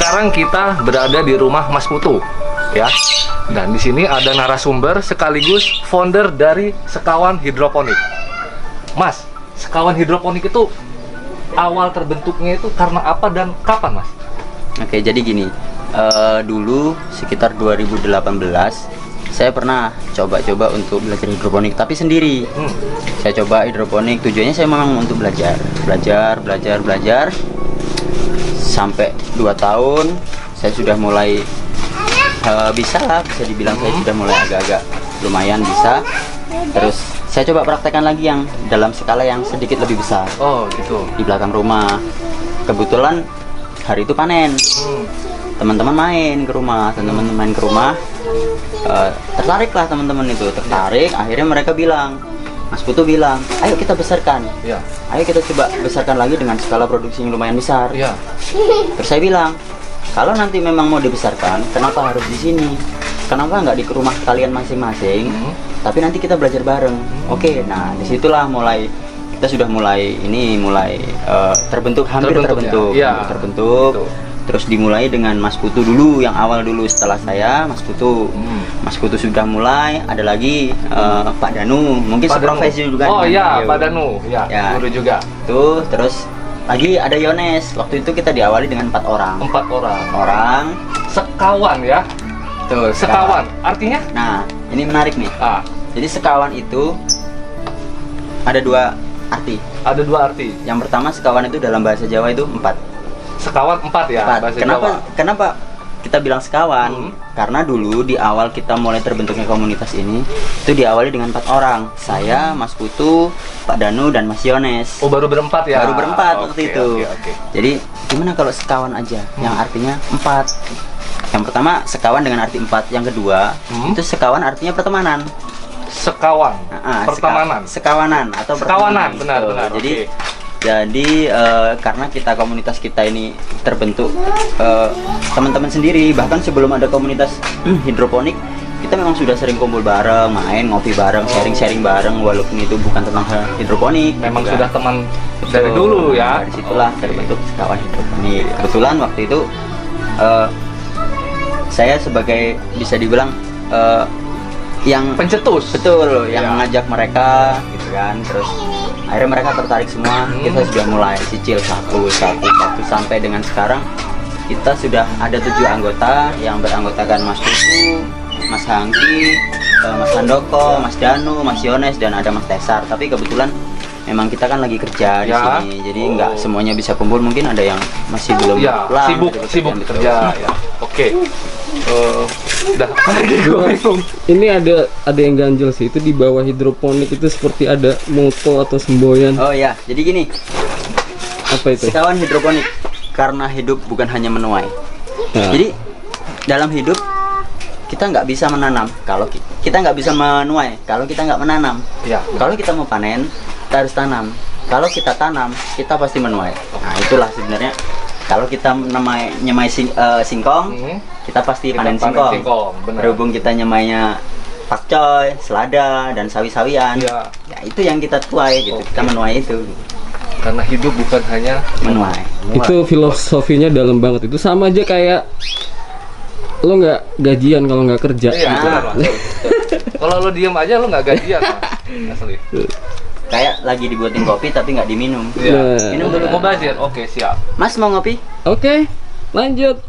sekarang kita berada di rumah Mas Putu, ya. Dan di sini ada narasumber sekaligus founder dari Sekawan Hidroponik. Mas, Sekawan Hidroponik itu awal terbentuknya itu karena apa dan kapan, Mas? Oke, jadi gini, dulu sekitar 2018 saya pernah coba-coba untuk belajar hidroponik, tapi sendiri. Saya coba hidroponik, tujuannya saya memang untuk belajar sampai 2 tahun saya sudah mulai bisa dibilang saya sudah mulai agak-agak lumayan bisa. Terus saya coba praktekkan lagi yang dalam skala yang sedikit lebih besar. Oh gitu. Di belakang rumah. Kebetulan hari itu panen. Teman-teman main ke rumah, tertariklah teman-teman itu, tertarik. Akhirnya mereka bilang, Mas Putu bilang, ayo kita besarkan. Ya. Ayo kita coba besarkan lagi dengan skala produksi yang lumayan besar. Ya. Terus saya bilang, kalau nanti memang mau dibesarkan, kenapa harus di sini? Kenapa nggak di rumah kalian masing-masing? Tapi nanti kita belajar bareng. Oke, nah disitulah kita sudah mulai terbentuk, hampir terbentuk. Ya. Terbentuk. Terus dimulai dengan Mas Putu dulu, yang awal dulu setelah saya, Mas Putu. Mas Putu sudah mulai, ada lagi Pak Danu, mungkin seprofesi juga. Oh iya, Pak Danu, ya, guru juga. Tuh, terus lagi ada Yones. Waktu itu kita diawali dengan 4 orang. 4 orang. Sekawan ya. Tuh, Sekawan. Artinya? Nah, ini menarik nih. Jadi sekawan itu ada 2 arti. Ada 2 arti. Yang pertama, sekawan itu dalam bahasa Jawa itu 4. Sekawan 4 ya. 4. Bahasa Jawa. Kenapa kita bilang sekawan? Karena dulu di awal kita mulai terbentuknya komunitas ini itu diawali dengan 4 orang. Saya, Mas Putu, Pak Danu, dan Mas Yones. Oh, baru berempat ya? Baru berempat waktu itu. Oke. Jadi gimana kalau sekawan aja yang artinya 4? Yang pertama sekawan dengan arti 4. Yang kedua itu sekawan artinya pertemanan. Sekawan. Pertemanan. Sekawanan atau sekawanan, benar. Jadi karena komunitas kita ini terbentuk teman-teman sendiri, bahkan sebelum ada komunitas hidroponik kita memang sudah sering kumpul bareng, main, ngopi bareng, sharing bareng, walaupun itu bukan tentang hidroponik. Memang sudah teman dari dulu ya. Dari situlah terbentuk Sekawan Hidroponik. Kebetulan waktu itu saya sebagai bisa dibilang yang pencetus, betul, yang mengajak mereka gitu kan. Terus akhirnya mereka tertarik semua. Kita sudah mulai cicil satu sampai dengan sekarang kita sudah ada 7 anggota yang beranggotakan Mas Putu, Mas Hangki, Mas Handoko, Mas Danu, Mas Yones, dan ada Mas Tesar. Tapi kebetulan memang kita kan lagi kerja di sini, jadi nggak semuanya bisa kumpul. Mungkin ada yang masih belum pulang, sibuk kerja. Ya. Oke. Udah. Ini ada yang ganjel sih, itu di bawah hidroponik itu seperti ada moto atau semboyan. Oh ya, jadi gini. Apa itu? Sekawan hidroponik karena hidup bukan hanya menuai. Jadi dalam hidup kita nggak bisa menanam kalau kita nggak bisa menuai kalau kita nggak menanam. Kalau kita mau panen, kita harus tanam. Kalau kita tanam, kita pasti menuai. Nah, itulah sebenarnya. Kalau kita nyemai singkong, kita pasti panen singkong. Berhubung kita nyemainya pakcoy, selada, dan sawi-sawian, ya itu yang kita tuai gitu. Kita menuai itu. Karena hidup bukan hanya menuai. Itu filosofinya dalam banget. Itu sama aja kayak lo nggak gajian kalau nggak kerja. Kalau lo diem aja lo nggak gajian, asli. Kayak lagi dibuatin kopi tapi nggak diminum. Minum dulu, mau bazir. Oke, siap. Mas mau ngopi? Oke, lanjut.